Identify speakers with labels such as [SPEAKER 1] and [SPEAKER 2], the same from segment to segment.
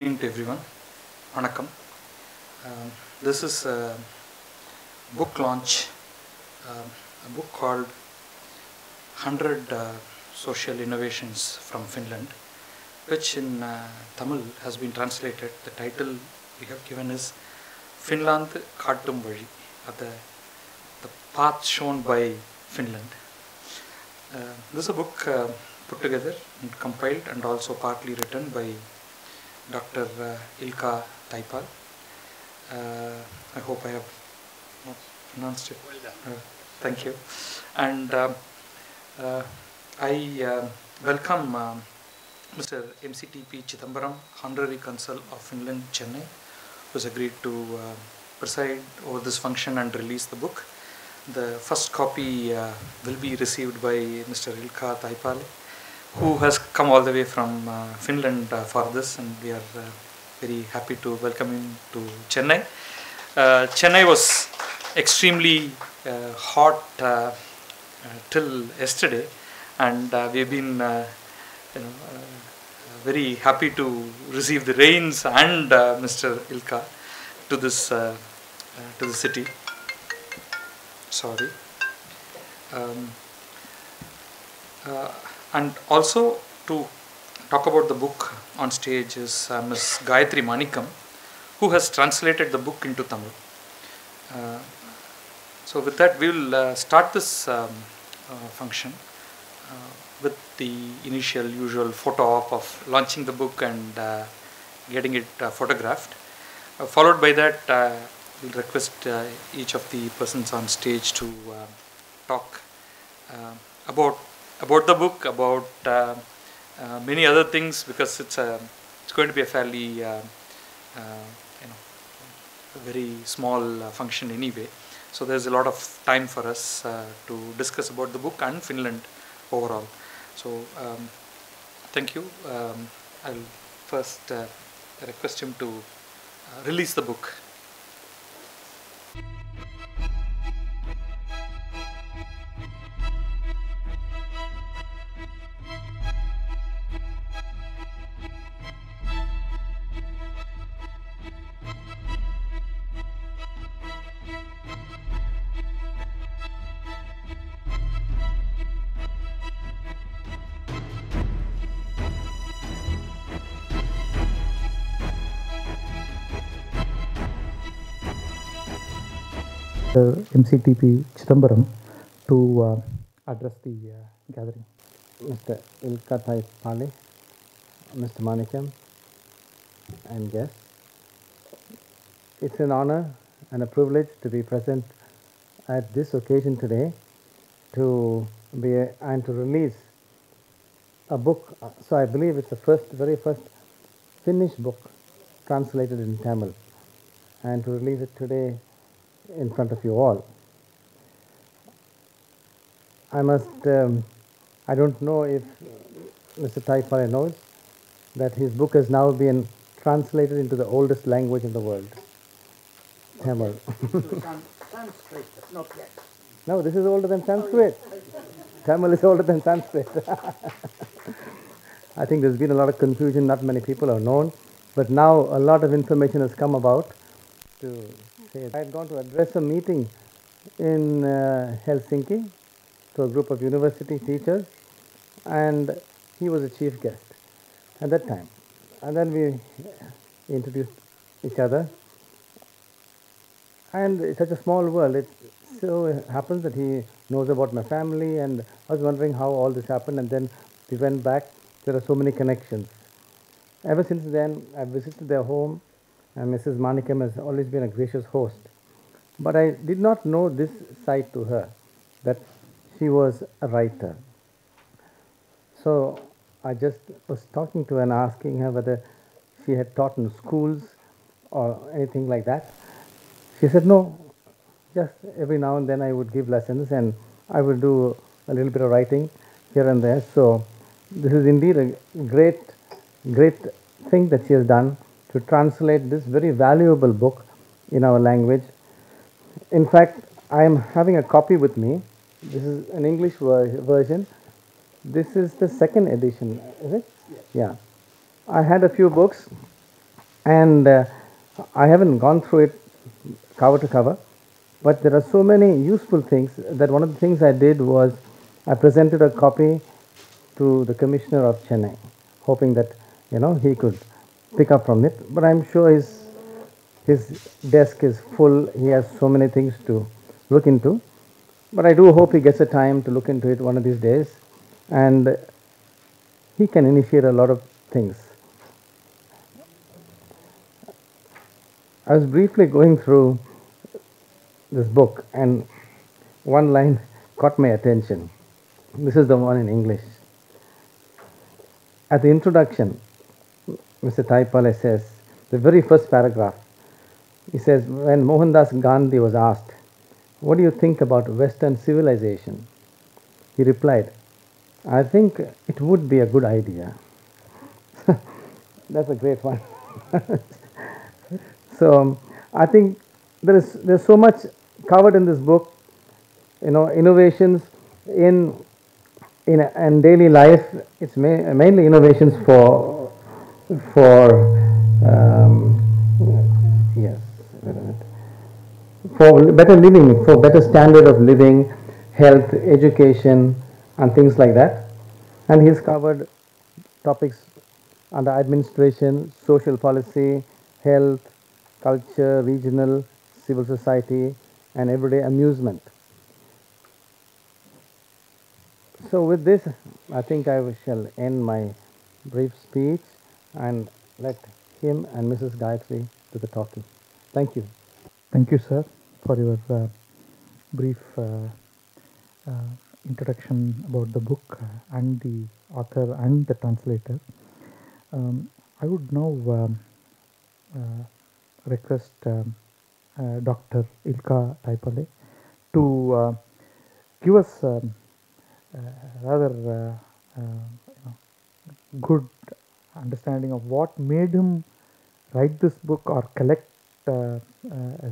[SPEAKER 1] Evening to everyone. Vanakkam. This is a book launch, a book called 100 Social Innovations from Finland, which in Tamil has been translated. The title we have given is Finland Kaattum Vali, the path shown by Finland. This is a book put together and compiled and also partly written by Dr. Ilkka Taipale. I hope I have pronounced it. Well done. Thank you. And I welcome Mr.M.Ct.P. Chidambaram, Honorary Consul of Finland, Chennai, who has agreed to preside over this function and release the book. The first copy will be received by Mr.Ilkka Taipale, who has come all the way from Finland for this, and we are very happy to welcome him to Chennai. Chennai was extremely hot till yesterday, and we've been very happy to receive the rains and Mr. Ilkka to this to the city. Sorry. And also to talk about the book on stage is Ms. Gayathri Manickam, who has translated the book into Tamil. So with that, we will start this function with the initial usual photo op of launching the book and getting it photographed. Followed by that, we'll request each of the persons on stage to talk about the book, about many other things, because it's going to be a fairly very small function anyway. So there's a lot of time for us to discuss about the book and Finland overall. So thank you. I'll first request him to release the book. M.Ct.P. Chidambaram to address the gathering.
[SPEAKER 2] Mr.Ilkka Taipale, Mr. Manickam, and guests. It's an honor and a privilege to be present at this occasion today to release a book. So I believe it's the very first Finnish book translated in Tamil, and to release it today in front of you all. I don't know if Mr. Taipale knows that his book has now been translated into the oldest language in the world, Tamil.
[SPEAKER 3] Sanskrit, but not yet.
[SPEAKER 2] No, this is older than Sanskrit. Tamil is older than Sanskrit. I think there's been a lot of confusion, not many people have known, but now a lot of information has come about to say. I had gone to address a meeting in Helsinki to a group of university teachers, and he was a chief guest at that time. And then we introduced each other. And it's such a small world. It so happens that he knows about my family, and I was wondering how all this happened, and then we went back. There are so many connections. Ever since then, I've visited their home, and Mrs. Manickam has always been a gracious host. But I did not know this side to her, that she was a writer. So I just was talking to her and asking her whether she had taught in schools or anything like that. She said, no, just every now and then I would give lessons and I would do a little bit of writing here and there. So this is indeed a great thing that she has done to translate this very valuable book in our language. In fact, I am having a copy with me. This is an English version. This is the second edition, is it?
[SPEAKER 3] Yes.
[SPEAKER 2] Yeah. I had a few books, And I haven't gone through it cover to cover, but there are so many useful things that one of the things I did was I presented a copy to the Commissioner of Chennai, hoping that he could pick up from it. But I'm sure his desk is full. He has so many things to look into. But I do hope he gets a time to look into it one of these days, and he can initiate a lot of things. I was briefly going through this book, and one line caught my attention. This is the one in English. At the introduction, Mr. Taipale says, the very first paragraph, he says, when Mohandas Gandhi was asked, "What do you think about Western civilization?" he replied, "I think it would be a good idea." That's a great one. So I think there's so much covered in this book, innovations in daily life. It's mainly innovations for yes, for better living, for better standard of living, health, education, and things like that. And he's covered topics under administration, social policy, health, culture, regional, civil society, and everyday amusement. So with this, I think I shall end my brief speech and let him and Mrs. Gayathri do the talking. Thank you.
[SPEAKER 4] Thank you, sir, for your brief introduction about the book and the author and the translator. I would now request Dr. Ilkka Taipale to give us rather good understanding of what made him write this book or collect a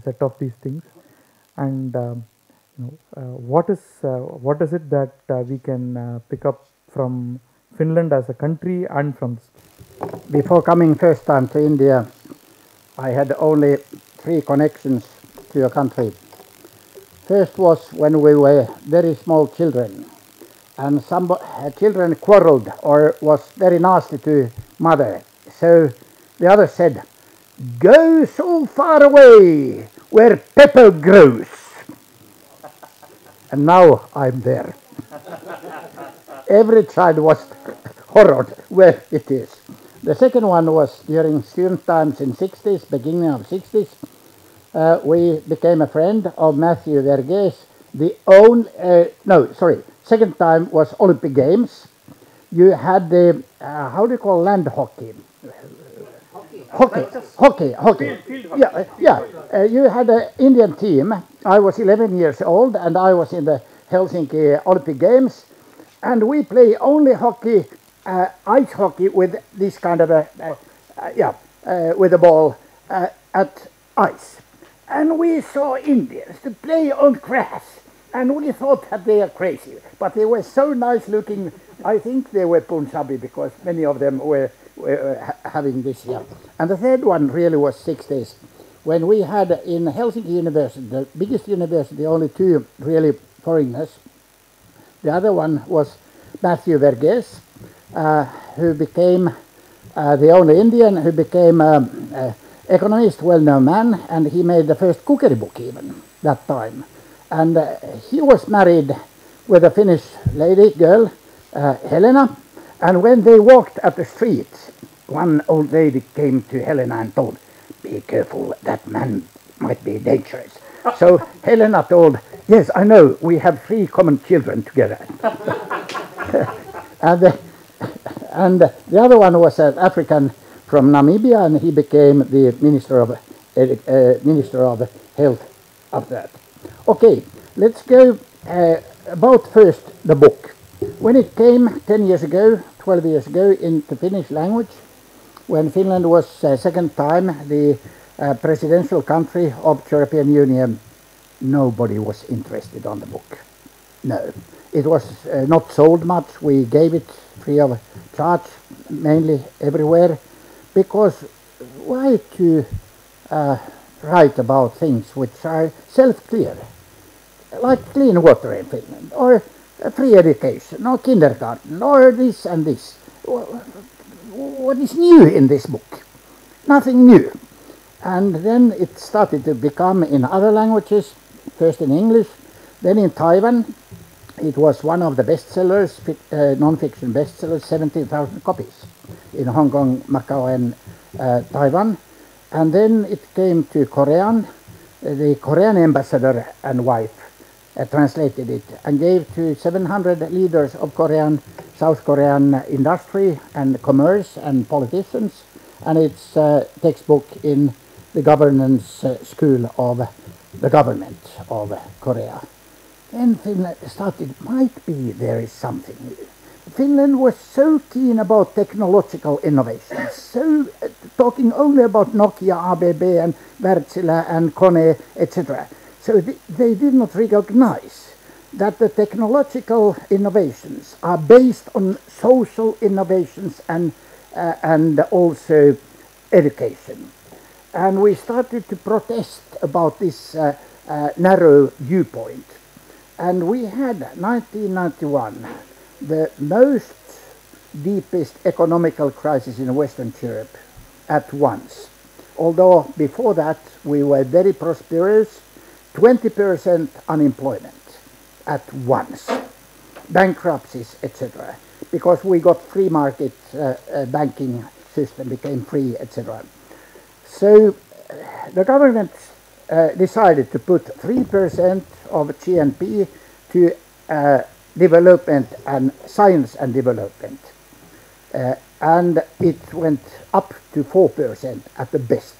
[SPEAKER 4] set of these things, and what is it that we can pick up from Finland as a country and from this book?
[SPEAKER 3] Before coming first time to India, I had only 3 connections to your country. First was when we were very small children, and some children quarreled or was very nasty to mother. So the other said, "Go so far away where pepper grows." And now I'm there. Every child was horrored where it is. The second one was during student times in 60s, beginning of 60s. We became a friend of Matthew Verghese. Second time was Olympic Games. You had the, how do you call land hockey? Hockey. You had an Indian team. I was 11 years old and I was in the Helsinki Olympic Games. And we play only hockey, ice hockey with this kind of with a ball at ice. And we saw Indians to play on grass. And we thought that they are crazy. But they were so nice looking. I think they were Punjabi because many of them were having this. Yeah. And the third one really was 60s. When we had in Helsinki University, the biggest university, only 2 really foreigners. The other one was Matthew Verghese, who became the only Indian who became economist, well-known man, and he made the first cookery book even that time. And he was married with a Finnish girl, Helena, and when they walked at the streets, one old lady came to Helena and told, "Be careful, that man might be dangerous." So Helena told, "Yes, I know, we have 3 common children together." and the other one was an African from Namibia, and he became the Minister of Health after that. Okay, let's go about first the book. When it came 10 years ago, 12 years ago into Finnish language, when Finland was second time the presidential country of the European Union, nobody was interested on the book. No, it was not sold much. We gave it free of charge, mainly everywhere, because why to write about things which are self-clear, like clean water in Finland, or free education, or kindergarten, or this and this. What is new in this book? Nothing new. And then it started to become in other languages, first in English, then in Taiwan. It was one of the bestsellers, non-fiction bestsellers, 17,000 copies in Hong Kong, Macau, and Taiwan. And then it came to Korean. The Korean ambassador and wife translated it and gave to 700 leaders of Korean, South Korean industry and commerce and politicians. And it's a textbook in the governance school of the government of Korea. Then Finland started, might be there is something new. Finland was so keen about technological innovations, so talking only about Nokia, ABB and Wärtsilä and Kone, etc. So they did not recognize that the technological innovations are based on social innovations and also education. And we started to protest about this narrow viewpoint. And we had 1991, the most deepest economical crisis in Western Europe at once. Although before that we were very prosperous, 20% unemployment at once, bankruptcies, etc. Because we got free market banking system became free, etc. So the government decided to put 3% of GNP to development and science and development. And it went up to 4% at the best.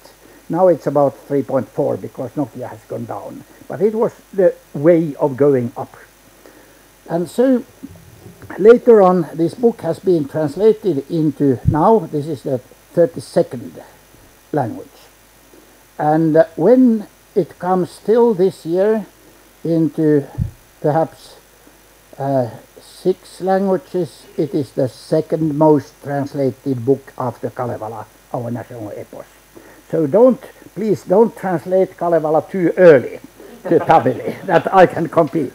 [SPEAKER 3] Now it's about 3.4 because Nokia has gone down. But it was the way of going up. And so later on this book has been translated into, now this is the 32nd language. And when it comes still this year into perhaps 6 languages, it is the second most translated book after Kalevala, our national epos. So please don't translate Kalevala too early to Taipale, that I can compete.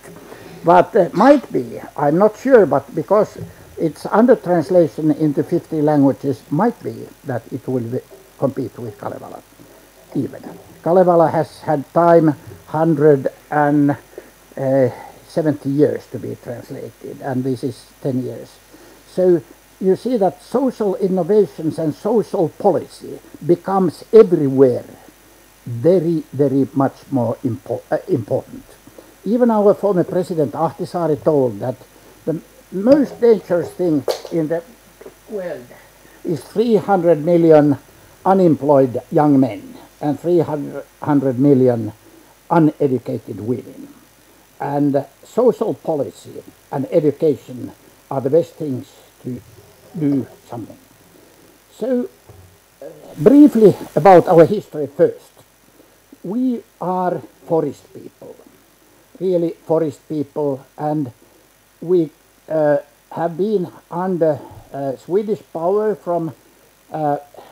[SPEAKER 3] But might be, I'm not sure, but because it's under translation into 50 languages, might be that it will compete with Kalevala even. Kalevala has had time 170 years to be translated, and this is 10 years. So you see that social innovations and social policy becomes everywhere very, very much more important. Even our former president Ahtisaari told that the most dangerous thing in the world is 300 million unemployed young men and 300 million uneducated women. And social policy and education are the best things to do something. So briefly about our history first. We are forest people, really forest people, and we have been under Swedish power from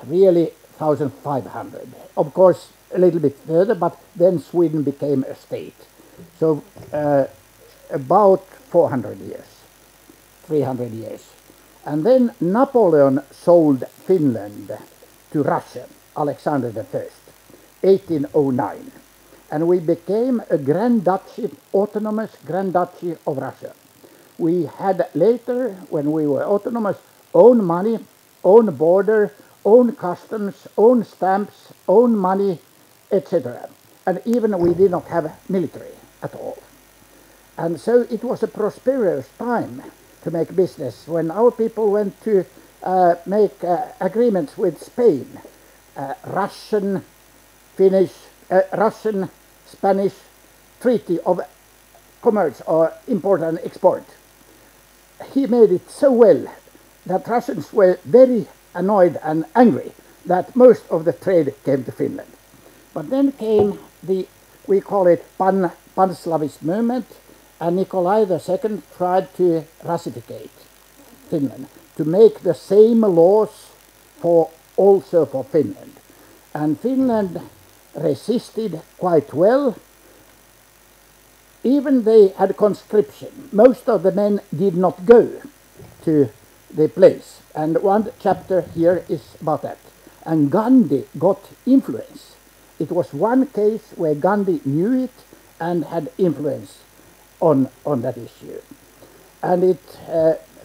[SPEAKER 3] really 1500. Of course a little bit further, but then Sweden became a state. So about 400 years, 300 years. And then Napoleon sold Finland to Russia, Alexander I, 1809. And we became a Grand Duchy, autonomous Grand Duchy of Russia. We had later, when we were autonomous, own money, own border, own customs, own stamps, own money, etc. And even we did not have military at all. And so it was a prosperous time to make business. When our people went to make agreements with Spain, Russian, Spanish treaty of commerce or import and export. He made it so well that Russians were very annoyed and angry that most of the trade came to Finland. But then came the, we call it pan-Slavist movement, and Nikolai II tried to Russificate Finland, to make the same laws also for Finland. And Finland resisted quite well. Even they had conscription. Most of the men did not go to the place. And one chapter here is about that. And Gandhi got influence. It was one case where Gandhi knew it and had influence on that issue. And it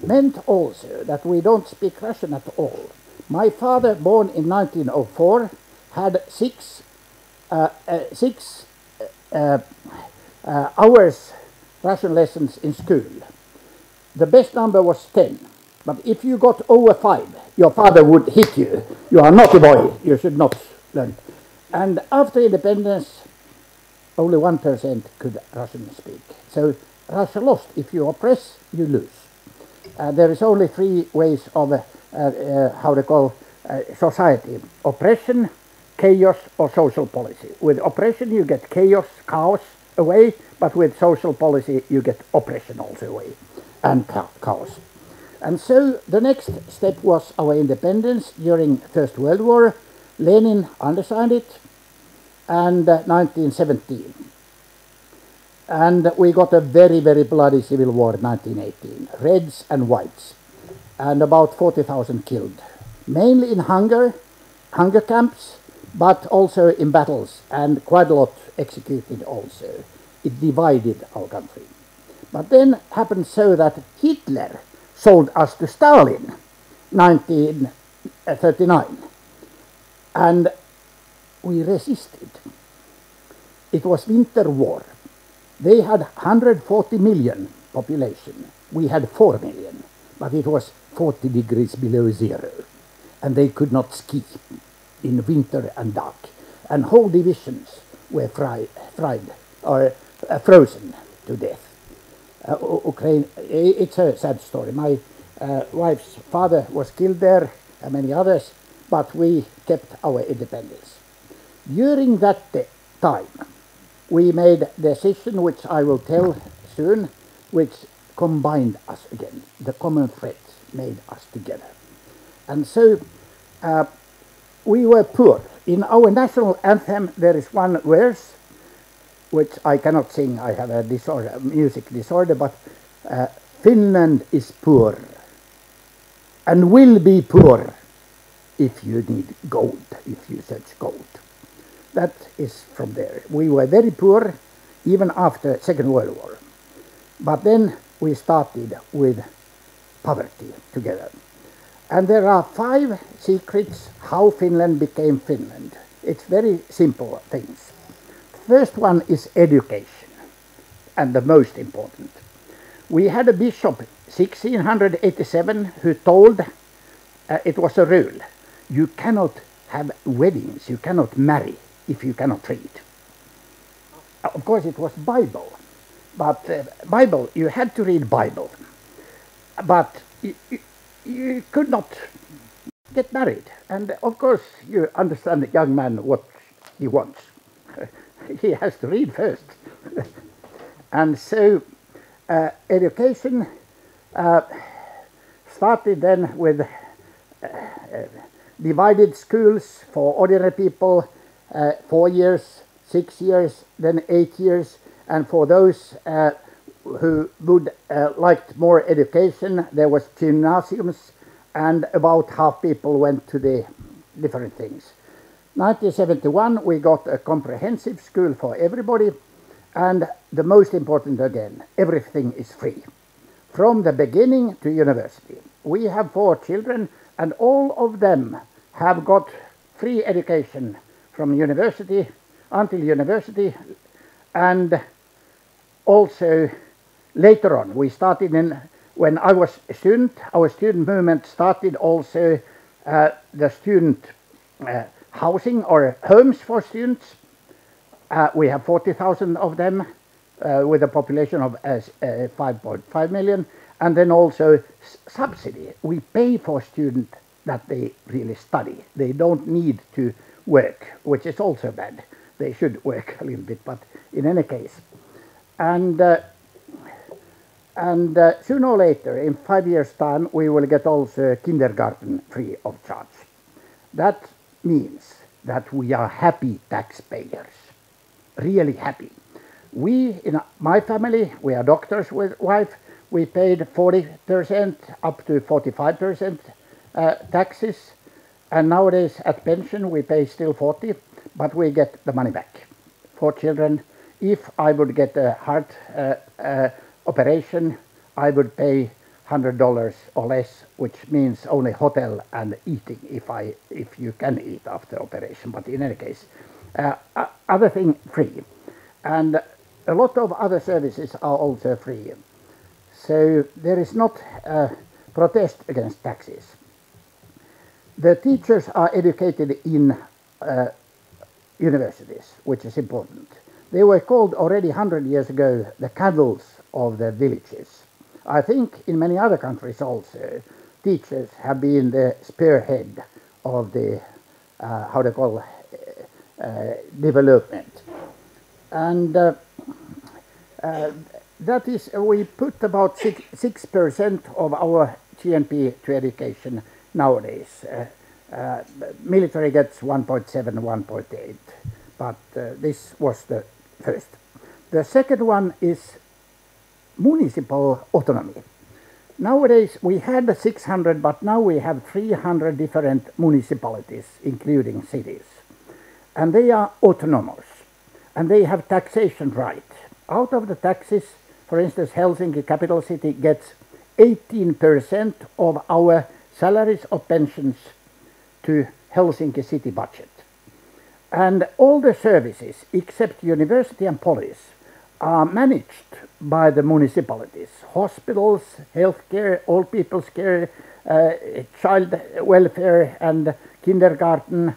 [SPEAKER 3] meant also that we don't speak Russian at all. My father, born in 1904, had six hours Russian lessons in school. The best number was 10. But if you got over 5, your father would hit you. You are not a boy. You should not learn. And after independence, only 1% could Russian speak. So Russia lost. If you oppress, you lose. There is only 3 ways of how they call society: oppression, chaos, or social policy. With oppression, you get chaos away, but with social policy, you get oppression also away, and chaos. And so the next step was our independence during First World War. Lenin undersigned it, and 1917. And we got a very, very bloody civil war in 1918. Reds and whites, and about 40,000 killed, mainly in hunger camps, but also in battles, and quite a lot executed also. It divided our country. But then happened so that Hitler sold us to Stalin, 1939, and we resisted. It was winter war. They had 140 million population. We had 4 million, but it was 40 degrees below zero, and they could not ski in winter and dark, and whole divisions were frozen to death. Ukraine, it's a sad story. My wife's father was killed there, and many others, but we kept our independence. During that time, we made a decision, which I will tell soon, which combined us again. The common thread made us together. And so we were poor. In our national anthem, there is one verse, which I cannot sing. I have a disorder, music disorder, but Finland is poor and will be poor if you need gold, if you search gold. That is from there. We were very poor even after Second World War. But then we started with poverty together. And there are 5 secrets how Finland became Finland. It's very simple things. First one is education, and the most important. We had a bishop 1687 who told, it was a rule, you cannot have weddings, you cannot marry if you cannot read. Of course it was Bible, but Bible, you had to read Bible, but you could not get married. And of course you understand the young man what he wants. He has to read first. And so education started then with divided schools for ordinary people, 4 years, 6 years, then 8 years, and for those who would liked more education, there was gymnasiums, and about half people went to the different things. 1971 we got a comprehensive school for everybody, and the most important again, everything is free. From the beginning to university. We have 4 children, and all of them have got free education from university until university, and also later on we started when I was a student, our student movement started also the student housing or homes for students. We have 40,000 of them with a population of 5.5 million, and then also subsidy. We pay for students that they really study. They don't need to work, which is also bad. They should work a little bit, but in any case. And sooner or later, in 5 years' time, we will get also kindergarten free of charge. That means that we are happy taxpayers, really happy. We, in my family, we are doctors with wife, we paid 40% up to 45% taxes, and nowadays at pension we pay still 40, but we get the money back. For children, if I would get a heart operation, I would pay $100 or less, which means only hotel and eating if you can eat after operation. But in any case, other thing free, and a lot of other services are also free. So there is not a protest against taxes. The teachers are educated in universities, which is important. They were called already 100 years ago the cadres of the villages. I think in many other countries also, teachers have been the spearhead of the, how they call, development. And that is, we put about 6% of our GNP to education nowadays. Military gets 1.7, 1.8, but this was the first. The second one is municipal autonomy. Nowadays we had 600, but now we have 300 different municipalities, including cities. And they are autonomous, and they have taxation right. Out of the taxes, for instance, Helsinki, capital city, gets 18% of our salaries or pensions to Helsinki city budget. And all the services, except university and police, are managed by the municipalities. Hospitals, healthcare, old people's care, child welfare and kindergarten,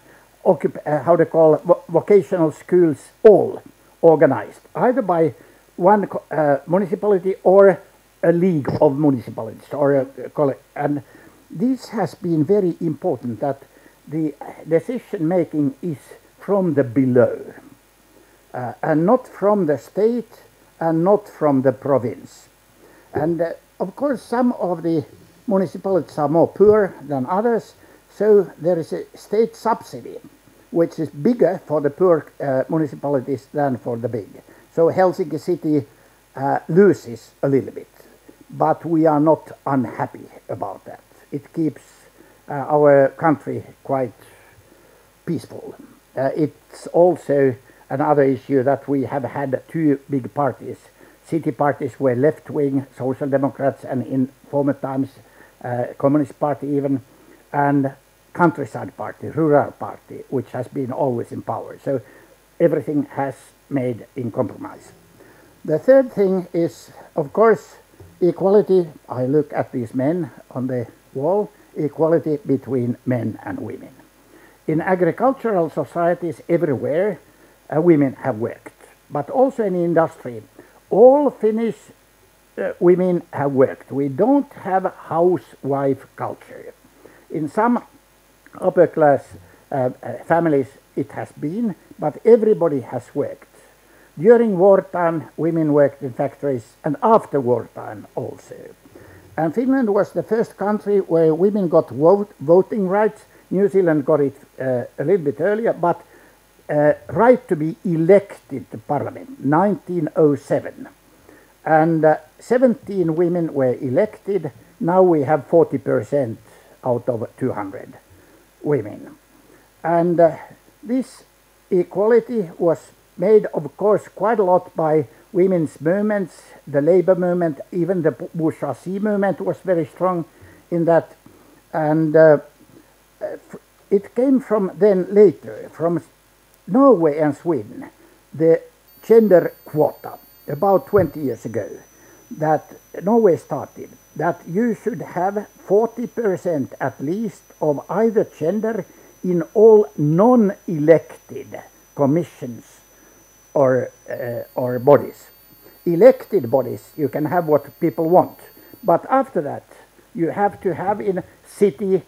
[SPEAKER 3] how they call vocational schools, all organized, either by one municipality or a league of municipalities, or a and this has been very important, that the decision making is from the below, and not from the state and not from the province. And of course some of the municipalities are more poor than others, so there is a state subsidy which is bigger for the poor municipalities than for the big. So Helsinki city loses a little bit, but we are not unhappy about that. It keeps our country quite peaceful. It's also another issue that we have had two big parties. City parties were left-wing Social Democrats, and in former times Communist Party even, and countryside party, rural party, which has been always in power. So everything has made in compromise. The third thing is, of course, equality. I look at these men on the wall, equality between men and women. In agricultural societies everywhere, women have worked, but also in industry, all Finnish women have worked. We don't have a housewife culture. In some upper class families it has been, but everybody has worked. During wartime, women worked in factories, and after wartime also. And Finland was the first country where women got voting rights. New Zealand got it a little bit earlier, but right to be elected to parliament, 1907. And 17 women were elected. Now we have 40% out of 200 women. And this equality was made, of course, quite a lot by women's movements, the labor movement, even the bourgeoisie movement was very strong in that. And it came from then later, from Norway and Sweden, the gender quota, about 20 years ago, that Norway started, that you should have 40% at least of either gender in all non-elected commissions or bodies. Elected bodies, you can have what people want, but after that you have to have in city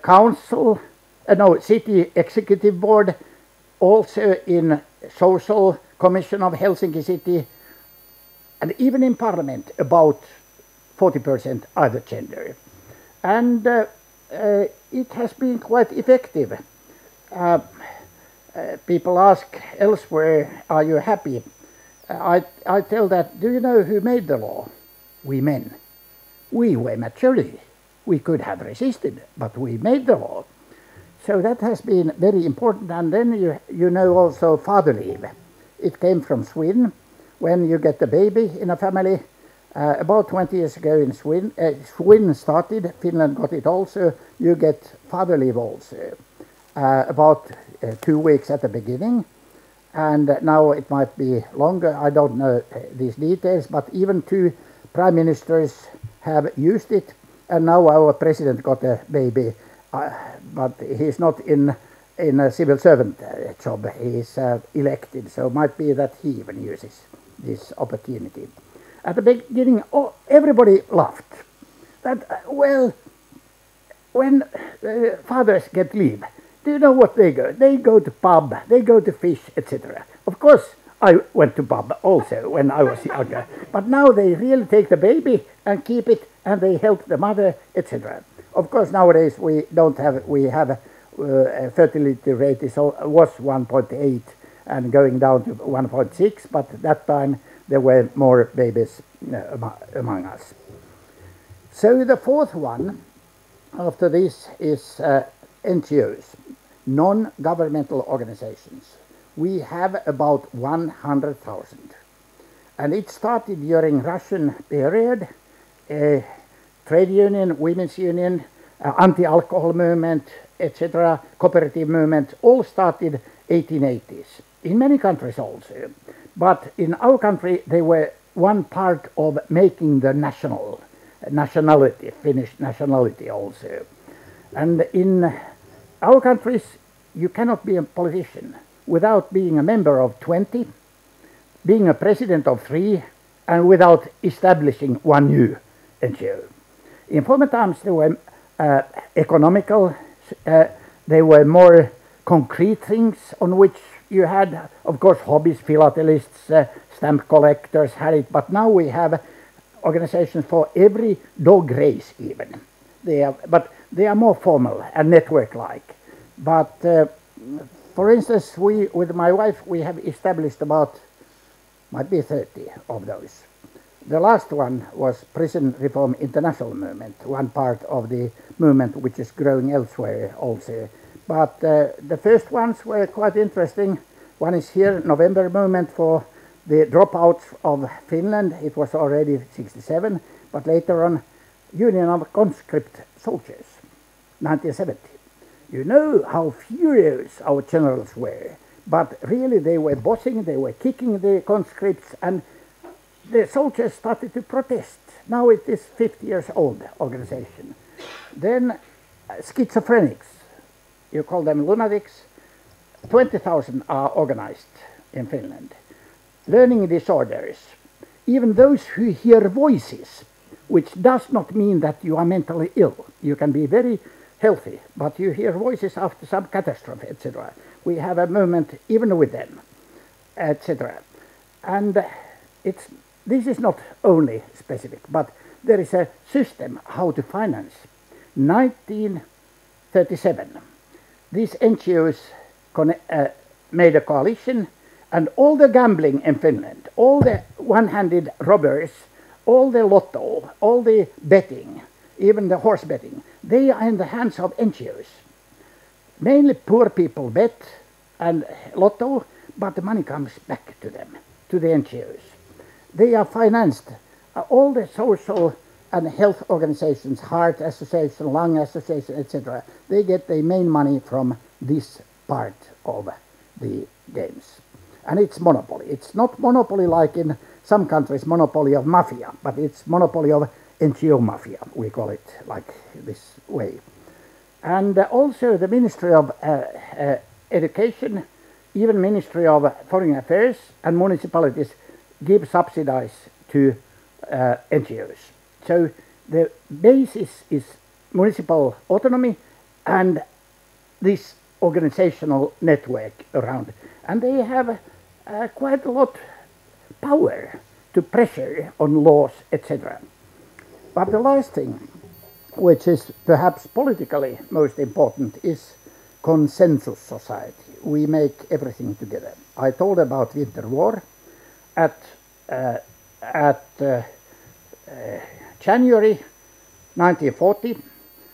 [SPEAKER 3] council, city executive board, also in social commission of Helsinki city, and even in parliament about 40% either gender. And it has been quite effective. people ask elsewhere, are you happy? I tell that, do you know who made the law? We men. We were majority. We could have resisted, but we made the law. So that has been very important. And then you know also father leave. It came from Sweden. When you get a baby in a family, about 20 years ago in Sweden, Sweden started, Finland got it also, you get father leave also. About 2 weeks at the beginning, and now it might be longer, I don't know these details, but even 2 prime ministers have used it, and now our president got a baby, but he's not in a civil servant job, he's elected, so it might be that he even uses this opportunity. At the beginning, everybody laughed. That, well, when fathers get leave, do you know what they go? They go to pub, they go to fish, etc. Of course, I went to pub also when I was younger. But now they really take the baby and keep it, and they help the mother, etc. Of course, nowadays we have a fertility rate was 1.8 and going down to 1.6, but at that time there were more babies among us. So the fourth one after this is NGOs, non-governmental organizations. We have about 100,000. And it started during Russian period, trade union, women's union, anti-alcohol movement, etc., cooperative movement, all started 1880s. In many countries also. But in our country, they were one part of making the nationality, Finnish nationality also. And in our countries, you cannot be a politician without being a member of 20, being a president of 3, and without establishing one new NGO. In former times, they were economical, they were more concrete things on which you had, of course, hobbies, philatelists, stamp collectors had it, but now we have organizations for every dog race even. But they are more formal and network-like. But for instance, we, with my wife, we have established about, might be 30 of those. The last one was Prison Reform International Movement, one part of the movement which is growing elsewhere also. But the first ones were quite interesting. One is here, November movement for the dropouts of Finland. It was already 67, but later on, Union of Conscript Soldiers, 1970. You know how furious our generals were, but really they were bossing, they were kicking the conscripts, and the soldiers started to protest. Now it is 50 years old organization. Then schizophrenics, you call them lunatics, 20,000 are organized in Finland. Learning disorders, even those who hear voices, which does not mean that you are mentally ill. You can be very healthy, but you hear voices after some catastrophe, etc. We have a movement even with them, etc. And this is not only specific, but there is a system how to finance. 1937, these NGOs made a coalition, and all the gambling in Finland, all the one-handed robbers, all the lotto, all the betting, even the horse betting, they are in the hands of NGOs. Mainly poor people bet and lotto, but the money comes back to them, to the NGOs. They are financed, all the social and health organizations, Heart Association, Lung Association, etc. They get their main money from this part of the games. And it's monopoly. It's not monopoly like in some countries, monopoly of mafia, but it's monopoly of NGO mafia, we call it like this way. And also the Ministry of Education, even Ministry of Foreign Affairs and municipalities give subsidies to NGOs. So the basis is municipal autonomy and this organizational network around. And they have quite a lot power to pressure on laws, etc. But the last thing, which is perhaps politically most important, is consensus society. We make everything together. I told about Winter War. At January 1940,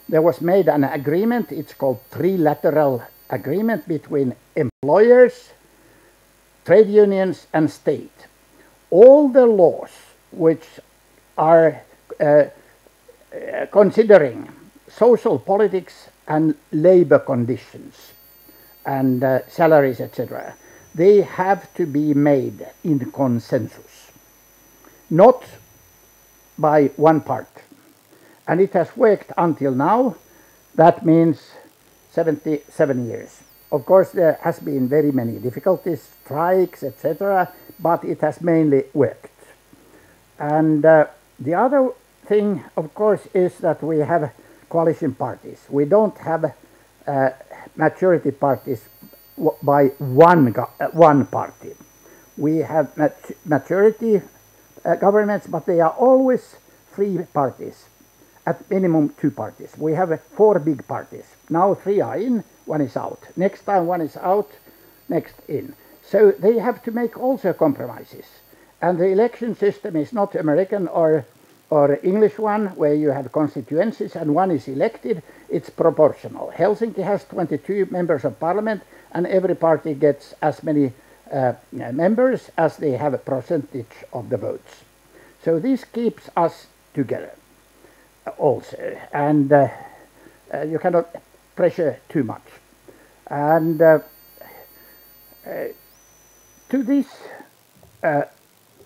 [SPEAKER 3] there was made an agreement. It's called trilateral agreement between employers, trade unions, and state. All the laws which are considering social politics and labor conditions and salaries, etc., they have to be made in consensus, not by one part. And it has worked until now. That means 77 years. Of course, there has been very many difficulties, strikes, etc., but it has mainly worked. And the other thing, of course, is that we have coalition parties. We don't have majority parties by one party. We have majority governments, but they are always three parties, at minimum two parties. We have 4 big parties. Now 3 are in, 1 is out. Next time 1 is out, next in. So they have to make also compromises. And the election system is not American or English one, where you have constituencies and 1 is elected. It's proportional. Helsinki has 22 members of parliament, and every party gets as many members as they have a percentage of the votes. So this keeps us together also, and you cannot pressure too much. And to this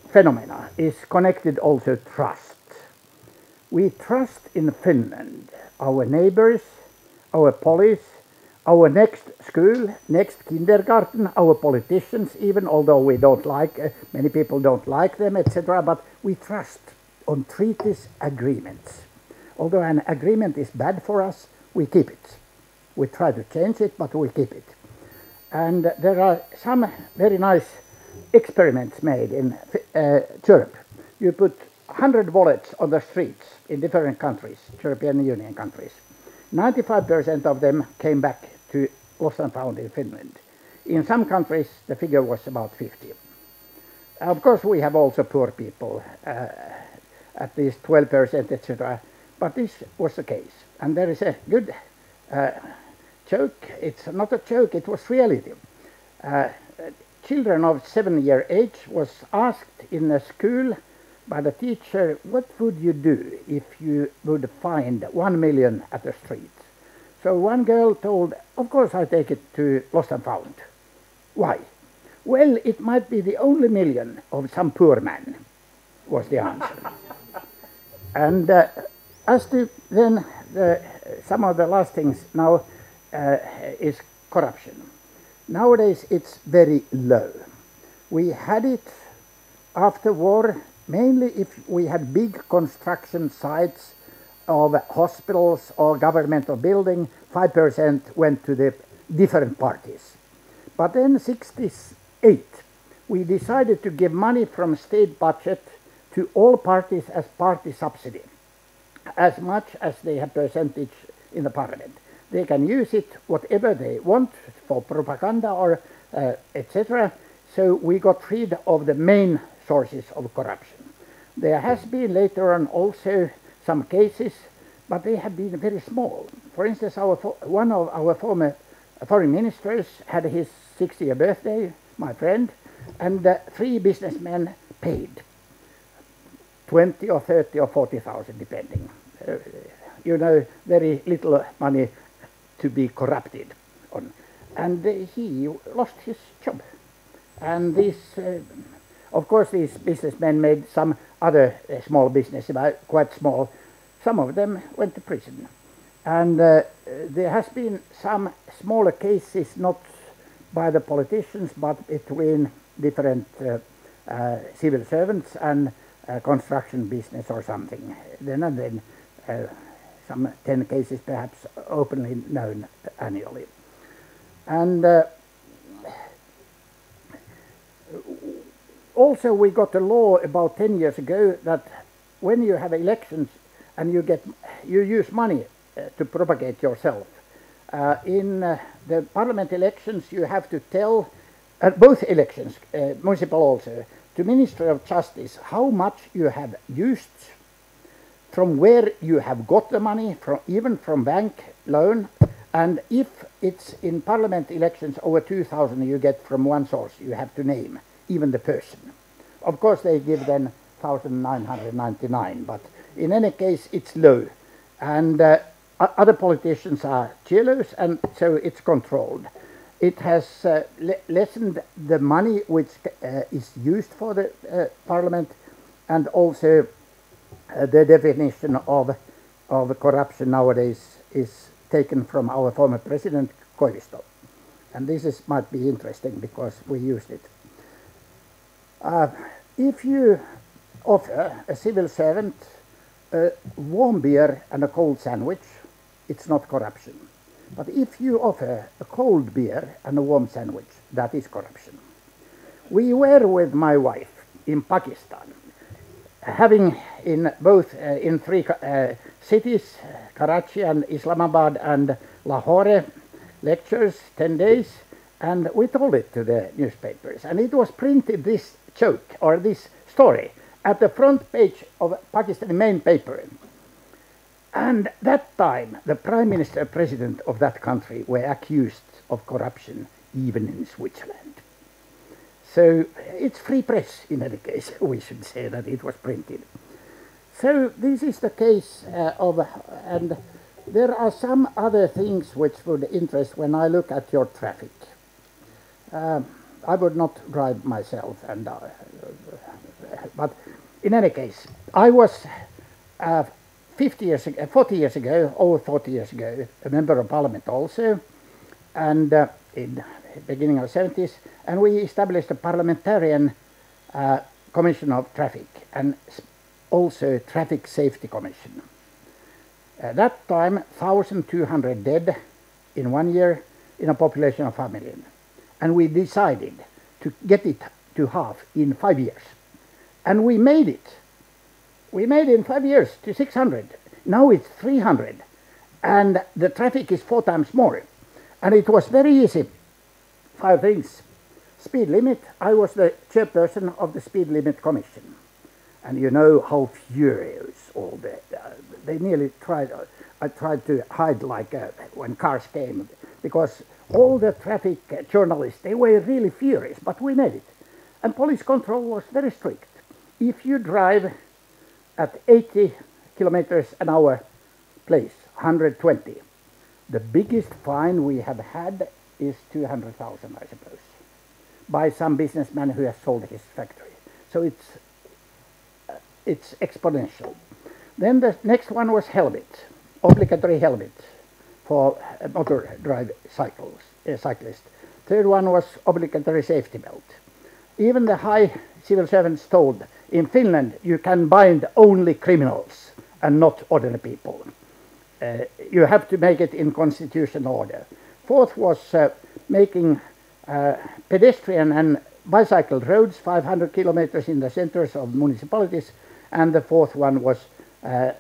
[SPEAKER 3] phenomena is connected also trust. We trust in Finland, our neighbors, our police, our next school, next kindergarten, our politicians, even although we don't like, many people don't like them, etc., but we trust on treaties, agreements. Although an agreement is bad for us, we keep it. We try to change it, but we keep it. And there are some very nice experiments made in Europe. You put 100 wallets on the streets in different countries, European Union countries. 95% of them came back to lost and found in Finland. In some countries, the figure was about 50. Of course, we have also poor people, at least 12%, etc. But this was the case. And there is a good joke. It's not a joke, it was reality. Children of 7-year age was asked in a school by the teacher, what would you do if you would find 1 million at the street? So one girl told, of course I take it to lost and found. Why? Well, it might be the only million of some poor man, was the answer. And as to then some of the last things now is corruption. Nowadays it's very low. We had it after war, mainly if we had big construction sites of hospitals or governmental building, 5% went to the different parties. But then 1968, we decided to give money from state budget to all parties as party subsidy, as much as they have percentage in the parliament. They can use it whatever they want for propaganda or etc. So we got rid of the main sources of corruption. There has been later on also some cases, but they have been very small. For instance, one of our former foreign ministers had his 60th birthday, my friend, and 3 businessmen paid 20 or 30 or 40,000 depending. You know, very little money to be corrupted on. And he lost his job. And this, of course, these businessmen made some other small business, quite small. Some of them went to prison. And there has been some smaller cases, not by the politicians, but between different civil servants and construction business or something. Then and then, some 10 cases perhaps openly known annually. And also we got a law about 10 years ago that when you have elections and you use money to propagate yourself, in the parliament elections, you have to tell, both elections, municipal also, to Ministry of Justice how much you have used, from where you have got the money, even from bank loan, and if it's in parliament elections over 2,000 you get from one source, you have to name even the person. Of course they give then 1,999, but in any case it's low. And other politicians are jealous, and so it's controlled. It has lessened the money which is used for the parliament, and also the definition of corruption nowadays is taken from our former president Koivisto. And this might be interesting because we used it. If you offer a civil servant a warm beer and a cold sandwich, it's not corruption. But if you offer a cold beer and a warm sandwich, that is corruption. We were with my wife in Pakistan, having in both in three cities, Karachi and Islamabad and Lahore, lectures, 10 days, and we told it to the newspapers. And it was printed, this joke or this story, at the front page of Pakistani main paper. And that time, the Prime Minister, President of that country were accused of corruption, even in Switzerland. So it's free press in any case, we should say that it was printed. So this is the case and there are some other things which would interest when I look at your traffic. I would not drive myself, and but in any case, I was 40 years ago, over 40 years ago, a member of parliament also, and in the beginning of the 70s, and we established a parliamentarian commission of traffic and also traffic safety commission. At that time, 1,200 dead in 1 year in a population of 5 million. And we decided to get it to half in 5 years. And we made it. We made it in 5 years to 600. Now it's 300. And the traffic is 4 times more. And it was very easy. 5 things. Speed limit. I was the chairperson of the speed limit commission. And you know how furious all they nearly tried. I tried to hide like when cars came, because all the traffic journalists, they were really furious, but we made it. And police control was very strict. If you drive at 80 kilometers an hour place, 120, the biggest fine we have had is 200,000, I suppose, by some businessman who has sold his factory. So it's exponential. Then the next one was helmet, obligatory helmet for motor drive cyclists. Third one was obligatory safety belt. Even the high civil servants told, in Finland you can bind only criminals and not ordinary people. You have to make it in constitutional order. Fourth was making pedestrian and bicycle roads 500 kilometers in the centers of municipalities, and the fourth one was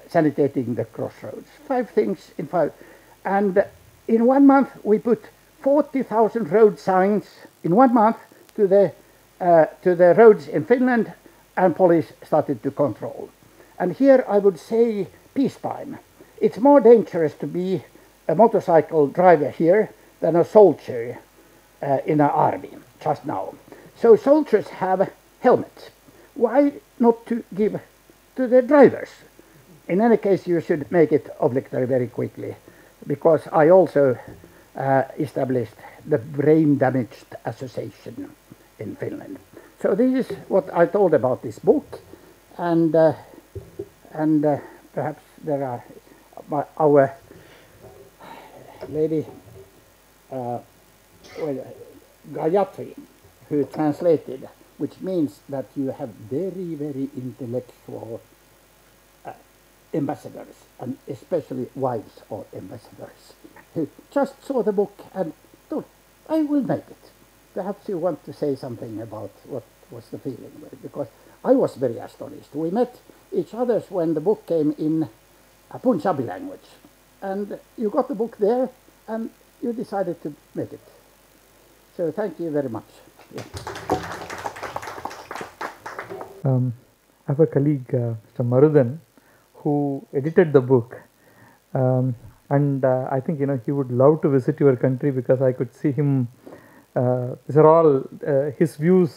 [SPEAKER 3] sanitating the crossroads. 5 things in 5. And in 1 month we put 40,000 road signs in 1 month to the roads in Finland, and police started to control. And here I would say peacetime. It's more dangerous to be a motorcycle driver here than a soldier in an army just now. So soldiers have helmets. Why not to give to the drivers? In any case, you should make it obligatory very quickly, because I also established the Brain Damaged Association in Finland. So this is what I told about this book, and perhaps there are our lady Gayathri, who translated, which means that you have very, very intellectual ambassadors, and especially wives of ambassadors, who just saw the book and thought, I will make it. Perhaps you want to say something about what was the feeling, because I was very astonished. We met each other when the book came in a Punjabi language, and you got the book there, and you decided to make it. So thank you very much. Yeah.
[SPEAKER 4] I have a colleague, Mr. Marudan, who edited the book, and I think he would love to visit your country, because I could see him. These are all his views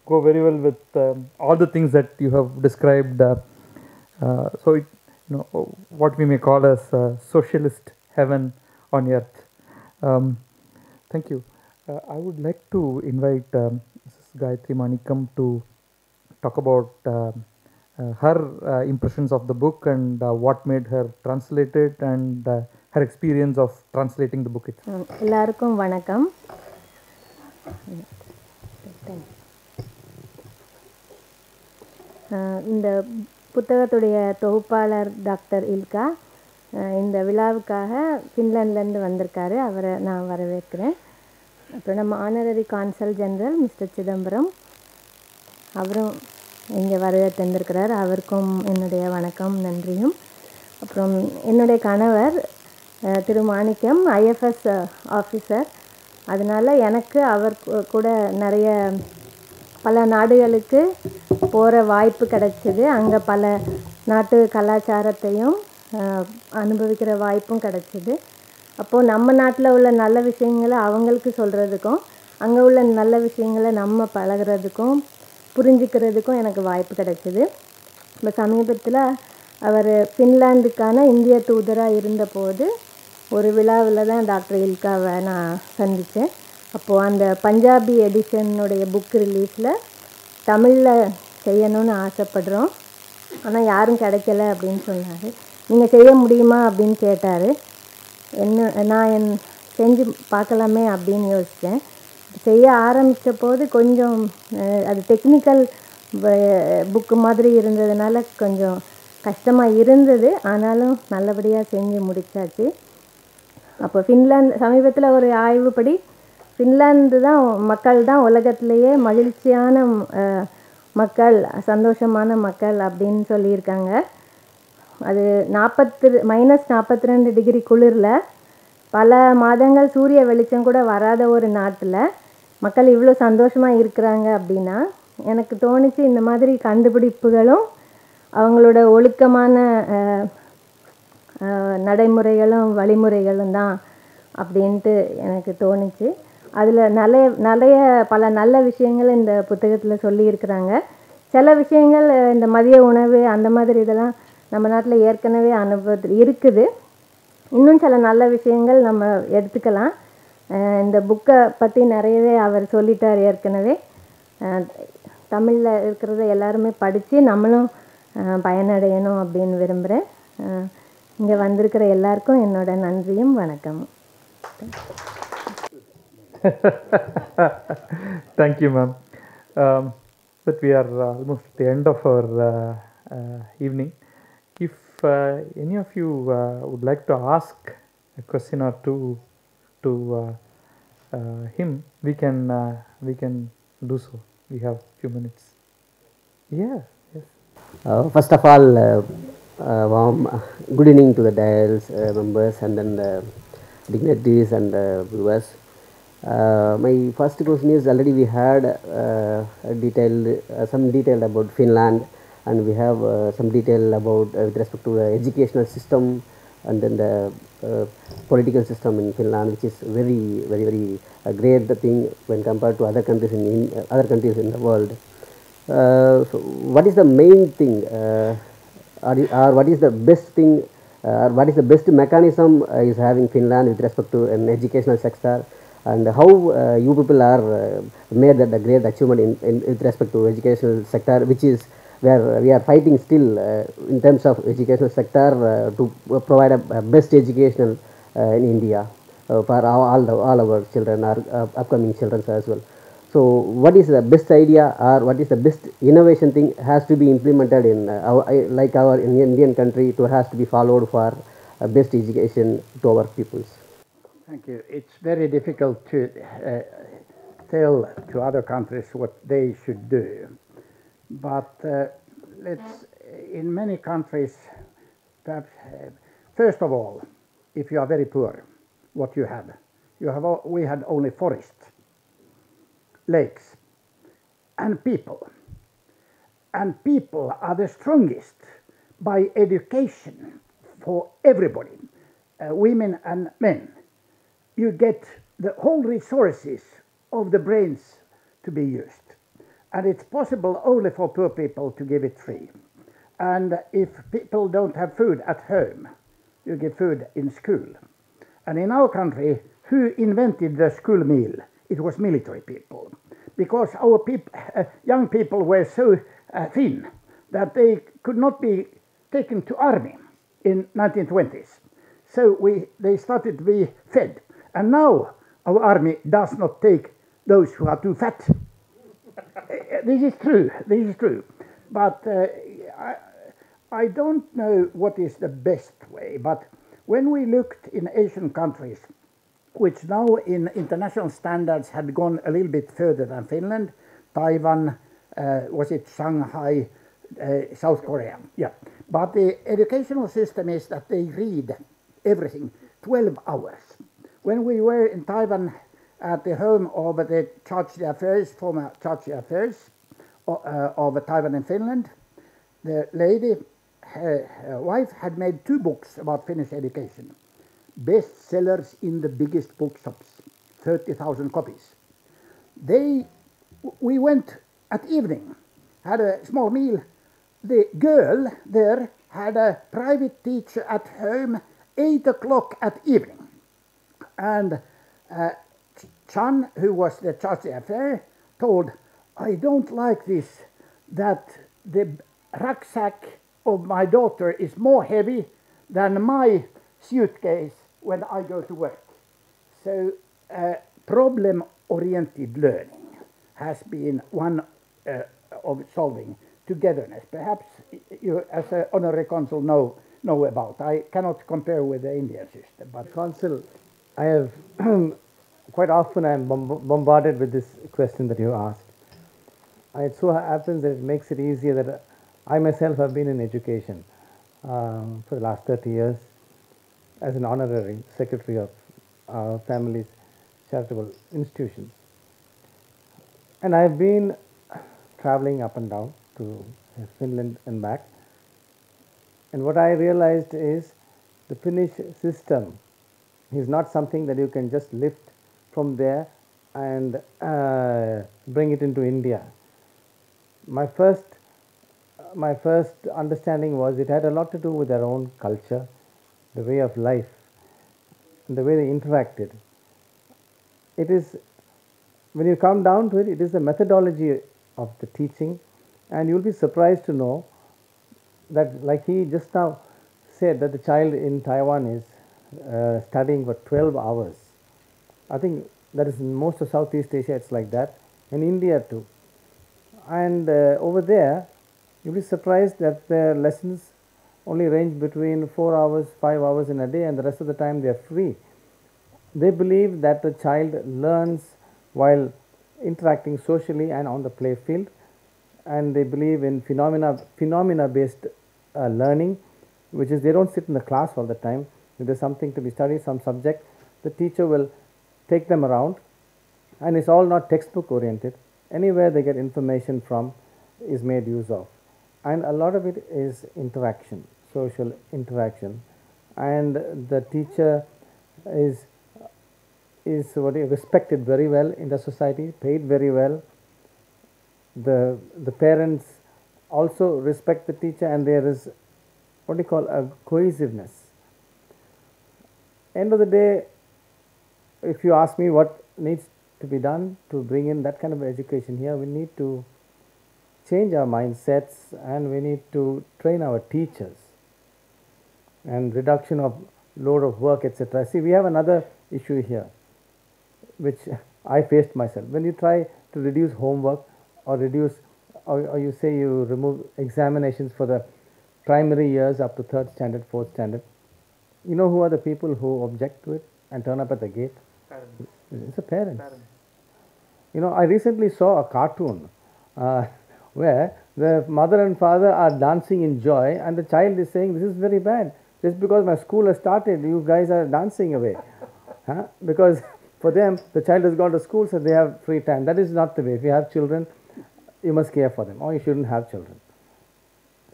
[SPEAKER 4] go very well with all the things that you have described. So it, what we may call as socialist heaven on earth. Thank you. I would like to invite Mrs. Gayathri Manickam to talk about her impressions of the book and what made her translate it, and her experience of translating the book itself.
[SPEAKER 5] எல்லாருக்கும் வணக்கம். இந்த புத்தகத்துடைய தொகுப்பாளர் doctor இல்கா இந்த விழாவுக்காக ஃபின்லாண்ட்லேருந்து வந்திருக்காரு. அவரை நான் வரவேற்கிறேன். அப்புறம் நம்ம honorary cancel general mister Chidambaram, அவரும் இங்கே வரவேற்றிருந்திருக்கிறார். அவருக்கும் என்னுடைய வணக்கம், நன்றியும். அப்புறம் என்னுடைய கணவர் திரு மாணிக்கம் ஐஎஃப்எஸ் ஆஃபீஸர். அதனால் எனக்கு அவர் கூட நிறைய பல நாடுகளுக்கு போகிற வாய்ப்பு கிடைச்சிது. அங்கே பல நாட்டு கலாச்சாரத்தையும் அனுபவிக்கிற வாய்ப்பும் கிடைச்சிது. அப்போது நம்ம நாட்டில் உள்ள நல்ல விஷயங்களை அவங்களுக்கு சொல்கிறதுக்கும், அங்கே உள்ள நல்ல விஷயங்களை நம்ம பழகிறதுக்கும் புரிஞ்சுக்கிறதுக்கும் எனக்கு வாய்ப்பு கிடைச்சிது. இப்போ சமீபத்தில் அவர் ஃபின்லாண்டுக்கான இந்திய தூதராக இருந்தபோது ஒரு விழாவில் தான் டாக்டர் இல்காவை நான் சந்தித்தேன். அப்போது அந்த பஞ்சாபி எடிஷனுடைய புக் ரிலீஸில் தமிழில் செய்யணும்னு ஆசைப்படுறோம், ஆனால் யாரும் கிடைக்கல அப்படின்னு சொன்னார். நீங்கள் செய்ய முடியுமா அப்படின்னு கேட்டார். நான் செஞ்சு பார்க்கலாமே அப்படின்னு யோசித்தேன். செய்ய ஆரம்பித்த போது கொஞ்சம் அது டெக்னிக்கல் புக்கு மாதிரி இருந்ததுனால கொஞ்சம் கஷ்டமாக இருந்தது. ஆனாலும் நல்லபடியாக செஞ்சு முடித்தாச்சு. அப்போ ஃபின்லாந்து சமீபத்தில் ஒரு ஆய்வுப்படி ஃபின்லாந்து தான் மக்கள் தான் உலகத்திலேயே மகிழ்ச்சியான மக்கள், சந்தோஷமான மக்கள் அப்படின்னு சொல்லியிருக்காங்க. அது -42 டிகிரி குளிரில் பல மாதங்கள் சூரிய வெளிச்சம் கூட வராத ஒரு நாட்டில் மக்கள் இவ்வளோ சந்தோஷமாக இருக்கிறாங்க அப்படின்னா எனக்கு தோணுச்சு, இந்த மாதிரி கண்டுபிடிப்புகளும் அவங்களோட ஒழுக்கமான நடைமுறைகளும் வழிமுறைகளும் தான் அப்படின்ட்டு எனக்கு தோணுச்சு. அதில் நிறைய பல நல்ல விஷயங்கள் இந்த புத்தகத்தில் சொல்லியிருக்கிறாங்க. சில விஷயங்கள் இந்த மதிய உணவு அந்த மாதிரி இதெல்லாம் நம்ம நாட்டில் ஏற்கனவே அனுபவத்தில் இருக்குது. இன்னும் சில நல்ல விஷயங்கள் நம்ம எடுத்துக்கலாம். இந்த புக்கை பற்றி நிறையவே அவர் சொல்லிட்டார் ஏற்கனவே. தமிழில் இருக்கிறத எல்லாருமே படித்து நம்மளும் பயனடையணும் அப்படின்னு விரும்புகிறேன். இங்கே வந்திருக்கிற எல்லாருக்கும் என்னோட நன்றியும் வணக்கமும்.
[SPEAKER 4] Thank you, ma'am. But we are almost at the end of our evening. If any of you would like to ask a question or two to him, we can do so. We have few minutes. Yes.
[SPEAKER 6] First of all, warm good evening to the dials members and then the dignitaries and viewers. My first question is, already we had some detail about Finland, and we have some detail about with respect to the educational system and then the political system in Finland, which is very great thing when compared to other countries in the world. So what is the main thing, or what is the best thing, or what is the best mechanism is having Finland with respect to an educational sector, and how you people are made that a great achievement in with respect to educational sector, which is where we are fighting still in terms of educational sector to provide a best education in India for all our children, our upcoming children as well. So what is the best idea, or what is the best innovation thing has to be implemented in our Indian country to has to be followed for best education to our peoples?
[SPEAKER 3] Thank you. It's very difficult to tell to other countries what they should do. But in many countries, perhaps, first of all, if you are very poor, what you have we had only forest, lakes, and people. And people are the strongest by education for everybody, women and men. You get the whole resources of the brains to be used. And it's possible only for poor people to give it free. And if people don't have food at home, you give food in school. And in our country, who invented the school meal? It was military people. Because our young people were so thin that they could not be taken to army in 1920s. So they started to be fed. And now our army does not take those who are too fat. This is true. But I don't know what is the best way. But when we looked in Asian countries, which now in international standards had gone a little bit further than Finland, Taiwan, was it Shanghai, South Korea? Yeah. But the educational system is that they read everything 12 hours. When we were in Taiwan at the home of the former Charge d'Affaires of Taiwan and Finland, the lady, her wife, had made 2 books about Finnish education. Bestsellers in the biggest bookshops, 30,000 copies. We went at evening, had a small meal. The girl there had a private teacher at home 8 o'clock at evening. And Chan, who was the charge d'affaires, told, I don't like this, that the rucksack of my daughter is more heavy than my suitcase when I go to work. So problem-oriented learning has been one of solving togetherness. Perhaps you, as an honorary consul, know about. I cannot compare with the Indian system. But
[SPEAKER 2] Consul, I have quite often I am bombarded with this question that you asked. It so happens that it makes it easier that I myself have been in education for the last 30 years as an honorary secretary of our family's charitable institutions. And I've been traveling up and down to Finland and back. And what I realized is the Finnish system is not something that you can just lift from there and bring it into India. My first understanding was it had a lot to do with their own culture, the way of life, and the way they interacted. It is, when you come down to it, it is the methodology of the teaching, and you'll be surprised to know that, like he just now said, that the child in Taiwan is studying for 12 hours. I think that is in most of Southeast Asia, it's like that, in India too. And over there, you'll be surprised that their lessons only range between 4 hours, 5 hours in a day, and the rest of the time they are free. They believe that the child learns while interacting socially and on the play field, and they believe in phenomena-based learning, which is they don't sit in the class all the time. If there's something to be studied, some subject, the teacher will take them around, and it's all not textbook oriented. Anywhere they get information from is made use of, and a lot of it is interaction, social interaction, and the teacher is respected very well in the society, paid very well. The parents also respect the teacher, and there is what you call a cohesiveness. End of the day, if you ask me what needs to be done to bring in that kind of education here, we need to change our mindsets, and we need to train our teachers, and reduction of load of work, etc. See, we have another issue here, which I faced myself. When you try to reduce homework or you say you remove examinations for the primary years up to 3rd standard, 4th standard, you know who are the people who object to it and turn up at the gate?
[SPEAKER 1] Parents.
[SPEAKER 2] It's the parents. You know, I recently saw a cartoon where the mother and father are dancing in joy, and the child is saying, this is very bad. Just because my school has started, you guys are dancing away. Because For them, the child has gone to school, so they have free time. That is not the way. If you have children, you must care for them, or you shouldn't have children.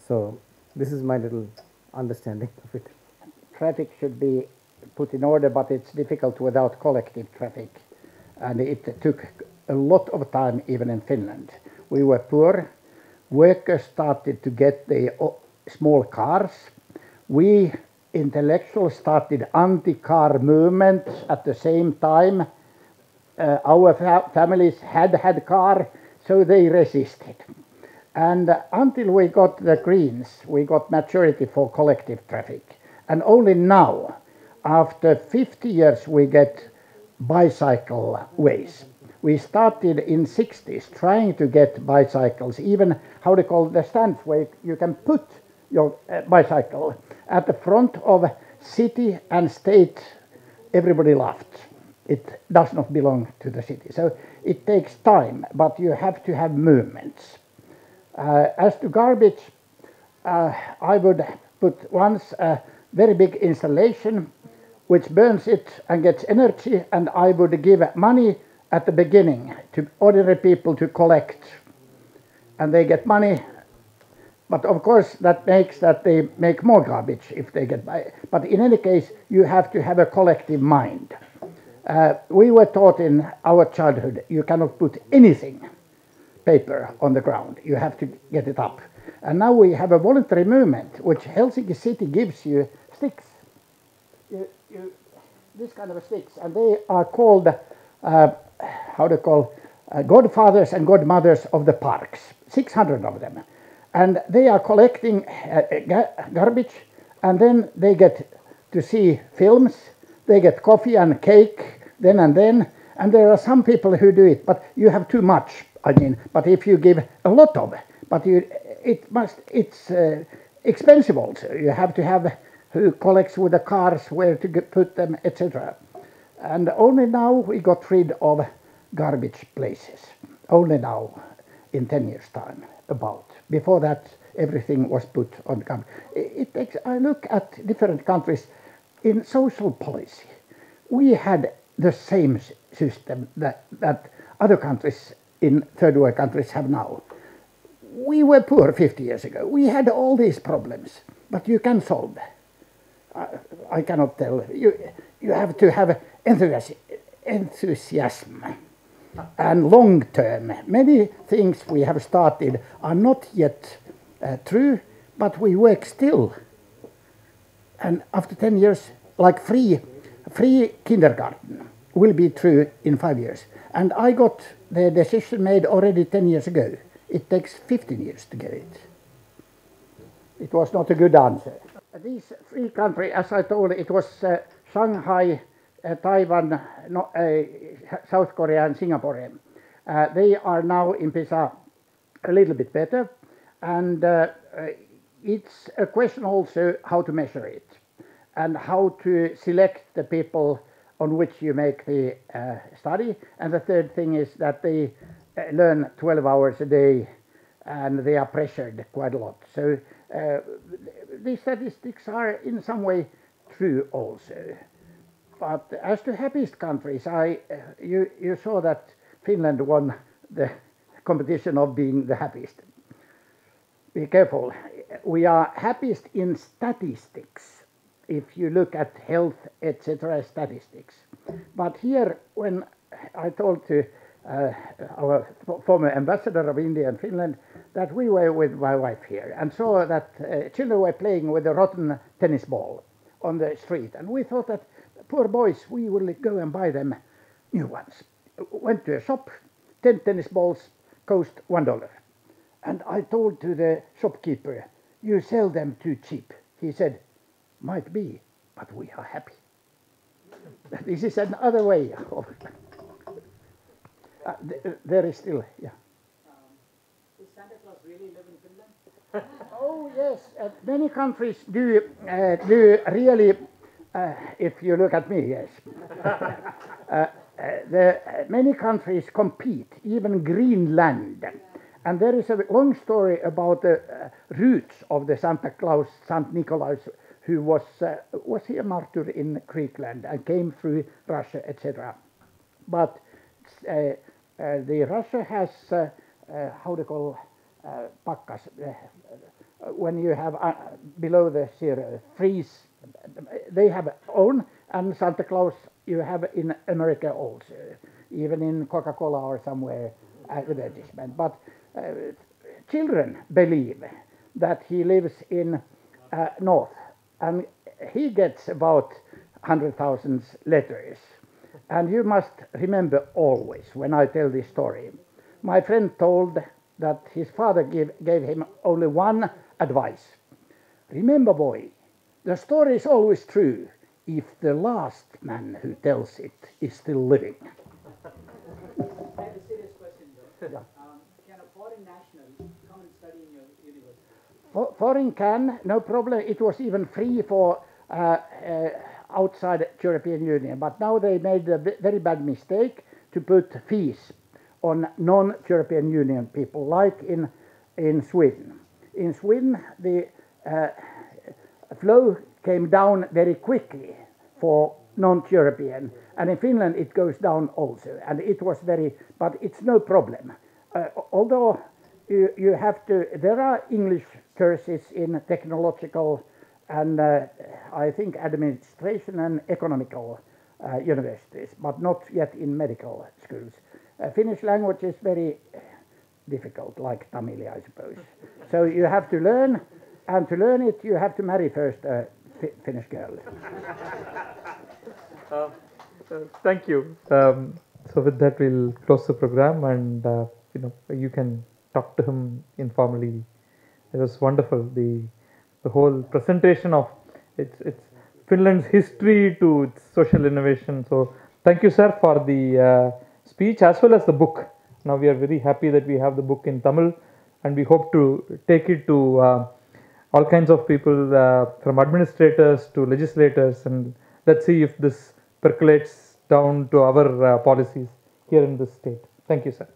[SPEAKER 2] So this is my little understanding of it.
[SPEAKER 3] Traffic should be put in order, but it's difficult without collective traffic. And it took a lot of time even in Finland. We were poor. Workers started to get the small cars. We intellectuals started anti-car movement at the same time. Our families had car, so they resisted. And until we got the Greens, we got majority for collective traffic. And only now, after 50 years, we get bicycle ways. We started in 60s trying to get bicycles, even how they call the stands where you can put your bicycle at the front of city and state. Everybody laughed. It does not belong to the city. So it takes time, but you have to have movements. As to garbage, I would put once a very big installation which burns it and gets energy, and I would give money at the beginning to ordinary people to collect, and they get money. But of course that makes that they make more garbage if they get by. But in any case, you have to have a collective mind. We were taught in our childhood you cannot put anything, paper, on the ground. You have to get it up. And now we have a voluntary movement which Helsinki city gives you sticks. This kind of sticks, and they are called godfathers and godmothers of the parks. 600 of them, and they are collecting garbage, and then they get to see films. They get coffee and cake then and then, and there are some people who do it, but you have too much. I mean, but if you give a lot of, but it's expensive also. You have to have who collects with the cars, where to put them, etc. And only now we got rid of garbage places. Only now, in 10 years' time, about. Before that, everything was put on garbage. I look at different countries in social policy. We had the same system that other countries in third world countries have now. We were poor 50 years ago. We had all these problems, but you can solve them. I cannot tell. You have to have enthusiasm and long term. Many things we have started are not yet true, but we work still. And after 10 years, like free kindergarten will be true in 5 years. And I got the decision made already 10 years ago. It takes 15 years to get it. It was not a good answer. These three countries, as I told, it was Shanghai, Taiwan, South Korea and Singapore. They are now in PISA a little bit better, and it's a question also how to measure it and how to select the people on which you make the study. And the third thing is that they learn 12 hours a day and they are pressured quite a lot. So these statistics are in some way true also. But as to happiest countries, you saw that Finland won the competition of being the happiest. Be careful. We are happiest in statistics, if you look at health, etc. statistics. But here, when I told to our former ambassador of India and Finland that we were with my wife here and saw that children were playing with a rotten tennis ball on the street, and we thought that poor boys, we will go and buy them new ones. Went to a shop, 10 tennis balls cost $1. And I told to the shopkeeper, you sell them too cheap. He said, might be, but we are happy. This is another way of there is still, yeah. Does Santa Claus really live in Finland? Oh yes, many countries do really. If you look at me, yes. Many countries compete, even Greenland. And there is a long story about the roots of the Santa Claus, Saint Nicholas, who was he a martyr in Greekland and came through Russia, etc. but the Russia has how do you call pakkas, when you have below the zero freeze. They have own, and Santa Claus you have in America also, even in Coca-Cola or somewhere advertisement. But children believe that he lives in north, and he gets about 100,000 letters. And you must remember always when I tell this story, my friend told that his father gave him only one advice. Remember, boy, the story is always true if the last man who tells it is still living.
[SPEAKER 7] I have a serious question though.
[SPEAKER 3] Yeah.
[SPEAKER 7] Can a foreign national come and study in your university?
[SPEAKER 3] Foreign can, no problem. It was even free for outside European Union, but now they made a very bad mistake to put fees on non-European Union people, like in Sweden. In Sweden, the flow came down very quickly for non-European, and in Finland it goes down also, and it was but it's no problem. Although you have to, there are English courses in technological and I think administration and economical universities, but not yet in medical schools. Finnish language is very difficult, like Tamil, I suppose. So you have to learn, and to learn it, you have to marry first a Finnish girl.
[SPEAKER 4] Thank you. So with that, we'll close the program, and you can talk to him informally. It was wonderful. The whole presentation of it's Finland's history to its social innovation. So thank you, sir, for the speech as well as the book. Now we are very happy that we have the book in Tamil, and we hope to take it to all kinds of people, from administrators to legislators, and let's see if this percolates down to our policies here in this state. Thank you, sir.